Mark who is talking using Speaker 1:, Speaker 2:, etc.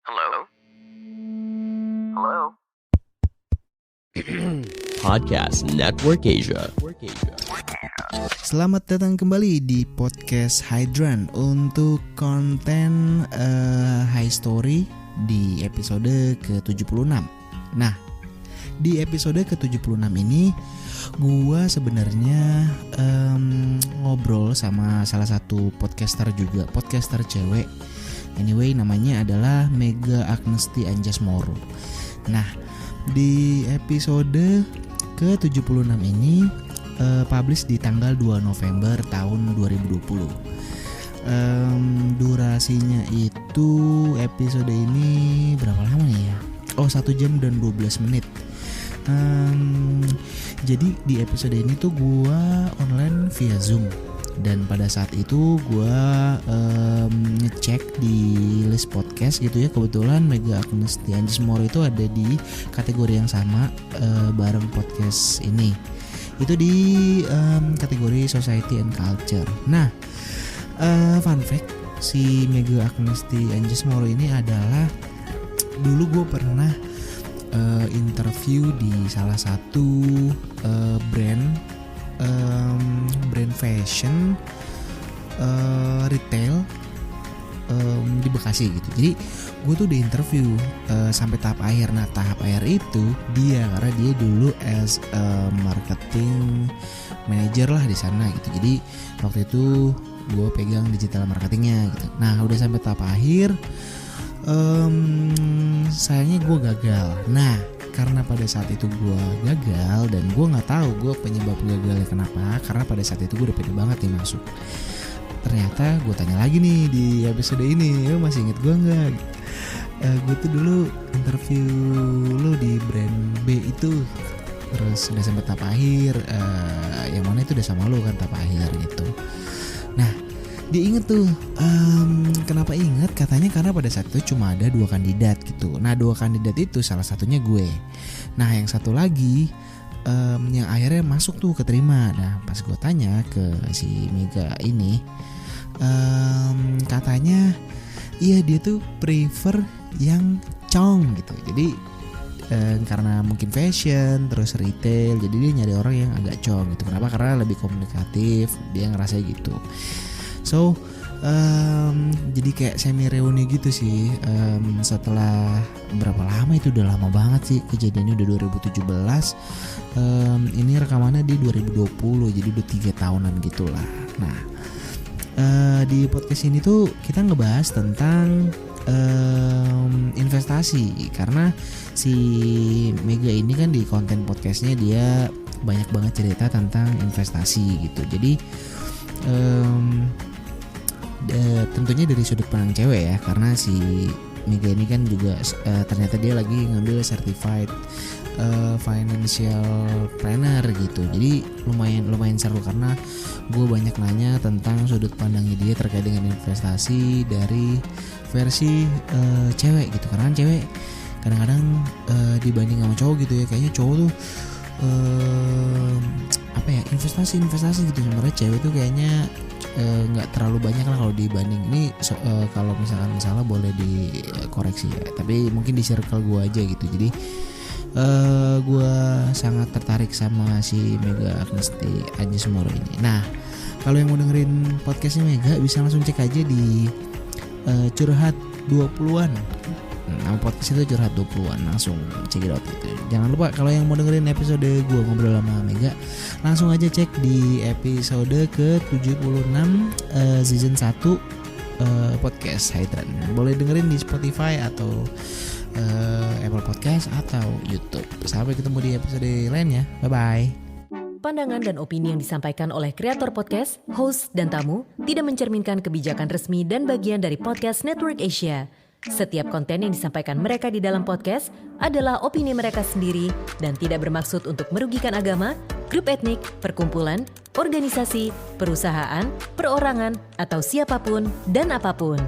Speaker 1: Hello? Hello?
Speaker 2: Podcast Network Asia.
Speaker 3: Selamat datang kembali di podcast Hydran untuk konten High Story di episode ke-76. Nah, di episode ke-76 ini gua sebenarnya ngobrol sama salah satu podcaster juga, podcaster cewek. Anyway, namanya adalah Mega Agnesti Anjasmoro. Nah, di episode ke-76 ini publish di tanggal 2 November tahun 2020. Durasinya itu episode ini berapa lama nih ya? 1 jam dan 12 menit. Jadi di episode ini tuh gua online via Zoom. Dan pada saat itu gue ngecek di list podcast gitu ya. Kebetulan Mega Agnesti Anjasmoro itu ada di kategori yang sama bareng podcast ini. Itu di kategori Society and Culture. Nah, fun fact, si Mega Agnesti Anjasmoro ini adalah dulu gue pernah interview di salah satu brand fashion retail di Bekasi gitu. Jadi gue tuh di interview sampai tahap akhir. Nah, tahap akhir itu karena dia dulu as marketing manager lah di sana gitu. Jadi waktu itu gue pegang digital marketingnya gitu. Nah, udah sampai tahap akhir, sayangnya gue gagal. Nah, karena pada saat itu gue gagal dan gue nggak tahu gue penyebab gagalnya kenapa, karena pada saat itu gue udah pede banget nih masuk. Ternyata gue tanya lagi nih di episode ini, lo masih inget gue nggak? Gue tuh dulu interview lo di brand B itu, terus udah sampai tahap akhir, yang mana itu udah sama lo kan tahap akhir gitu. Nah, dia inget tuh, kenapa inget? Katanya karena pada saat itu cuma ada 2 kandidat gitu. Nah, 2 kandidat itu salah satunya gue. Nah, yang satu lagi yang akhirnya masuk tuh keterima. Nah, pas gue tanya ke si Mega ini, katanya iya dia tuh prefer yang cong gitu. Jadi karena mungkin fashion terus retail, jadi dia nyari orang yang agak cong gitu. Kenapa? Karena lebih komunikatif, dia ngerasa gitu. So, jadi kayak semi reuni gitu sih. Setelah berapa lama itu, udah lama banget sih kejadiannya, udah 2017. Ini rekamannya di 2020, jadi udah 3 tahunan gitulah. Nah, di podcast ini tuh kita ngebahas tentang investasi, karena si Mega ini kan di konten podcastnya dia banyak banget cerita tentang investasi gitu. Jadi tentunya dari sudut pandang cewek ya, karena si Mega ini kan juga ternyata dia lagi ngambil certified financial planner gitu. Jadi lumayan seru karena gue banyak nanya tentang sudut pandangnya dia terkait dengan investasi dari versi cewek gitu. Karena kan cewek kadang-kadang dibanding sama cowok gitu ya, kayaknya cowok tuh investasi gitu. Sebenarnya cewek tuh kayaknya nggak terlalu banyak lah kalau dibanding ini. Kalau misalkan salah boleh dikoreksi ya, tapi mungkin di circle gue aja gitu. Jadi gue sangat tertarik sama si Mega Agnesti Anjasmoro ini. Nah, kalau yang mau dengerin podcastnya Mega bisa langsung cek aja di Curhat 20-an. Nama podcast itu Curhat 20-an, langsung check it out gitu. Jangan lupa kalau yang mau dengerin episode gue ngobrol sama Mega, langsung aja cek di episode ke-76 season 1 podcast Hydran. Boleh dengerin di Spotify atau Apple Podcast atau YouTube. Sampai ketemu di episode lainnya. Bye-bye.
Speaker 4: Pandangan dan opini yang disampaikan oleh kreator podcast, host, dan tamu tidak mencerminkan kebijakan resmi dan bagian dari Podcast Network Asia. Setiap konten yang disampaikan mereka di dalam podcast adalah opini mereka sendiri dan tidak bermaksud untuk merugikan agama, grup etnik, perkumpulan, organisasi, perusahaan, perorangan, atau siapapun dan apapun.